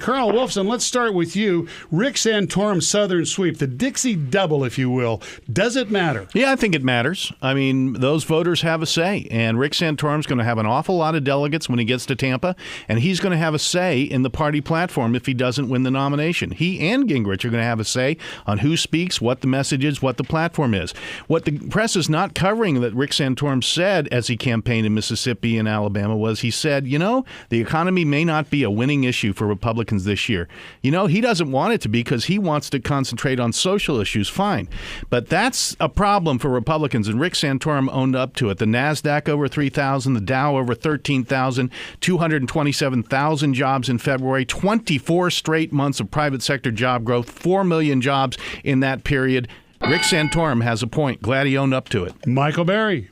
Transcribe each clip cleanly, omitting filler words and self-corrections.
Carl Wolfson, let's start with you. Rick Santorum's Southern Sweep, the Dixie Double, if you will. Does it matter? Yeah, I think it matters. I mean, those voters have a say, and Rick Santorum's going to have an awful lot of delegates when he gets to Tampa, and he's going to have a say in the party platform if he doesn't win the nomination. He and Gingrich are going to have a say on who speaks, what the message is, what the platform is. What the press is not covering that Rick Santorum said as he campaigned in Mississippi and Alabama was he said, you know, the economy may not be a winning issue for Republicans this year. You know, he doesn't want it to be because he wants to concentrate on social issues. Fine. But that's a problem for Republicans, and Rick Santorum owned up to it. The NASDAQ over 3,000, the Dow over 13,000, 227,000 jobs in February, 24 straight months of private sector job growth, 4 million jobs in that period. Rick Santorum has a point. Glad he owned up to it. Michael Berry.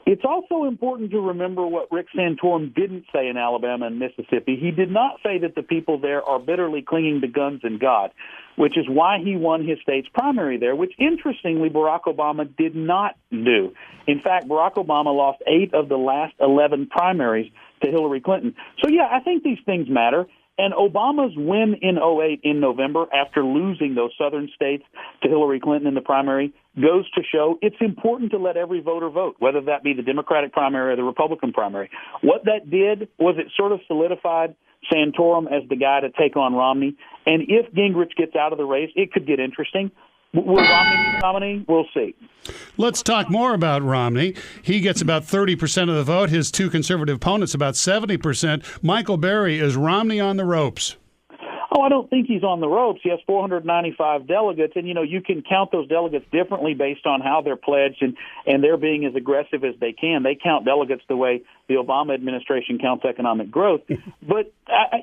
It's also important to remember what Rick Santorum didn't say in Alabama and Mississippi. He did not say that the people there are bitterly clinging to guns and God, which is why he won his state's primary there, which, interestingly, Barack Obama did not do. In fact, Barack Obama lost 8 of the last 11 primaries to Hillary Clinton. So, yeah, I think these things matter. And Obama's win in 2008 in November, after losing those southern states to Hillary Clinton in the primary, goes to show it's important to let every voter vote, whether that be the Democratic primary or the Republican primary. What that did was it sort of solidified Santorum as the guy to take on Romney. And if Gingrich gets out of the race, it could get interesting. Will Romney be the nominee? We'll see. Let's talk more about Romney. He gets about 30% of the vote. His two conservative opponents about 70%. Michael Berry, is Romney on the ropes? Oh, I don't think he's on the ropes. He has 495 delegates, and, you know, you can count those delegates differently based on how they're pledged, and they're being as aggressive as they can. They count delegates the way the Obama administration counts economic growth. But,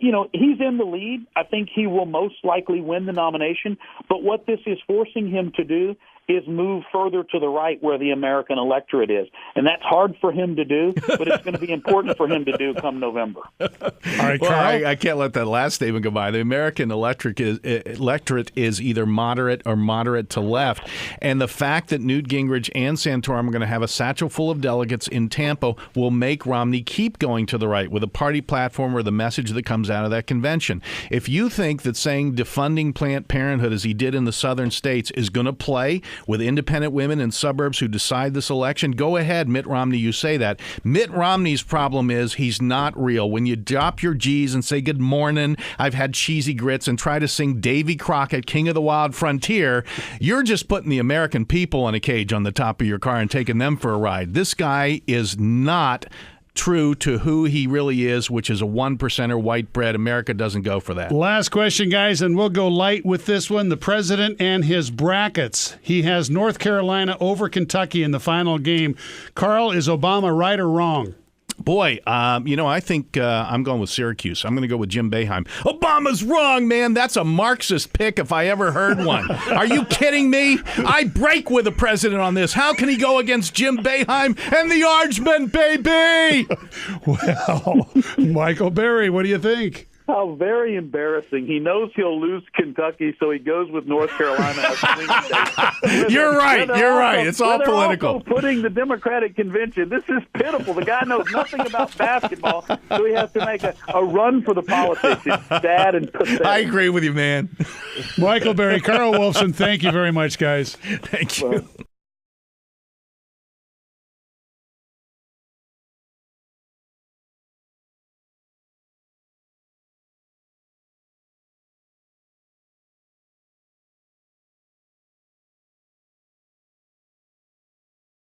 you know, he's in the lead. I think he will most likely win the nomination. But what this is forcing him to do is move further to the right where the American electorate is. And that's hard for him to do, but it's going to be important for him to do come November. All right, well, Carl? I can't let that last statement go by. The American electorate is either moderate or moderate to left. And the fact that Newt Gingrich and Santorum are going to have a satchel full of delegates in Tampa will make Romney keep going to the right with a party platform or the message that comes out of that convention. If you think that saying defunding Planned Parenthood, as he did in the southern states, is going to play with independent women in suburbs who decide this election, go ahead, Mitt Romney, you say that. Mitt Romney's problem is he's not real. When you drop your G's and say good morning, I've had cheesy grits, and try to sing Davy Crockett, King of the Wild Frontier, you're just putting the American people in a cage on the top of your car and taking them for a ride. This guy is not true to who he really is, which is a 1%er white bread. America doesn't go for that. Last question, guys, and we'll go light with this one. The president and his brackets. He has North Carolina over Kentucky in the final game. Carl, is Obama right or wrong? Boy, you know, I think I'm going with Syracuse. I'm going to go with Jim Boeheim. Obama's wrong, man. That's a Marxist pick if I ever heard one. Are you kidding me? I break with the president on this. How can he go against Jim Boeheim and the Argman, baby? Well, Michael Berry, what do you think? How very embarrassing. He knows he'll lose Kentucky, so he goes with North Carolina. A swing state. You're right. It's all political. Also putting the Democratic convention. This is pitiful. The guy knows nothing about basketball, so he has to make a run for the politics. It's sad and pathetic. I agree with you, man. Michael Berry, Carl Wolfson, thank you very much, guys. Thank you.